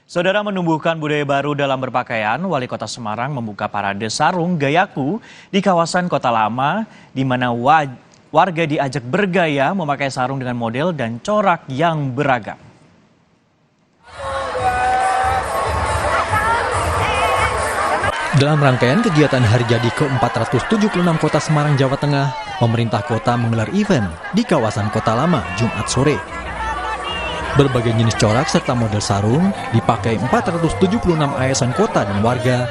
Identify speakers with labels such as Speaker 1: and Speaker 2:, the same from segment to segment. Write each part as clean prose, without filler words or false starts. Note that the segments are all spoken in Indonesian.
Speaker 1: Saudara, menumbuhkan budaya baru dalam berpakaian, Wali Kota Semarang membuka parade sarung gayaku di kawasan Kota Lama, di mana warga diajak bergaya memakai sarung dengan model dan corak yang beragam.
Speaker 2: Dalam rangkaian kegiatan Hari Jadi ke-476 Kota Semarang, Jawa Tengah, pemerintah kota menggelar event di kawasan Kota Lama Jumat sore. Berbagai jenis corak serta model sarung dipakai 476 ASN kota dan warga,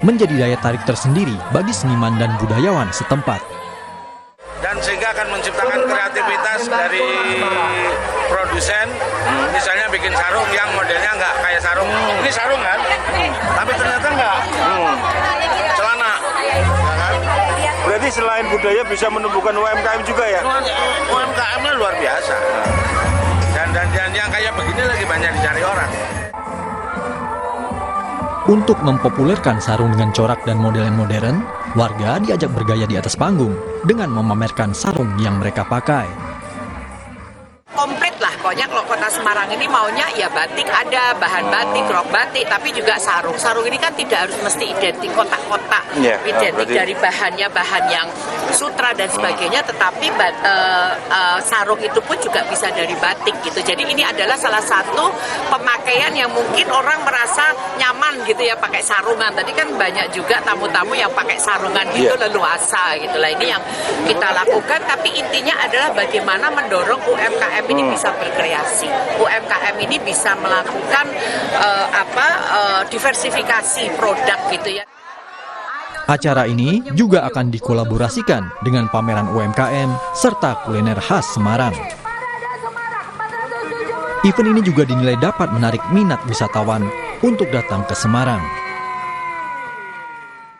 Speaker 2: menjadi daya tarik tersendiri bagi seniman dan budayawan setempat.
Speaker 3: Dan sehingga akan menciptakan kreativitas dari produsen, misalnya bikin sarung yang modelnya nggak kayak sarung. Ini sarung kan, tapi ternyata nggak. Celana.
Speaker 4: Berarti selain budaya bisa menumbuhkan UMKM juga ya?
Speaker 3: UMKM-nya luar biasa. Dan yang kayak begini lagi banyak dicari orang.
Speaker 2: Untuk mempopulerkan sarung dengan corak dan model yang modern, warga diajak bergaya di atas panggung dengan memamerkan sarung yang mereka pakai.
Speaker 5: Komplit lah, pokoknya kalau Kota Semarang ini maunya ya batik ada, bahan batik, rok batik, tapi juga sarung. Sarung ini kan tidak harus mesti identik kotak-kotak, identik dari bahannya, bahan yang sutra dan sebagainya, tetapi sarung itu pun juga bisa dari batik gitu. Jadi ini adalah salah satu pemakaian yang mungkin orang merasa nyaman gitu ya pakai sarungan. Tadi kan banyak juga tamu-tamu yang pakai sarungan gitu leluasa gitu lah. Ini yang kita lakukan, tapi intinya adalah bagaimana mendorong UMKM ini bisa berkreasi. UMKM ini bisa melakukan diversifikasi produk gitu ya.
Speaker 2: Acara ini juga akan dikolaborasikan dengan pameran UMKM serta kuliner khas Semarang. Event ini juga dinilai dapat menarik minat wisatawan untuk datang ke Semarang.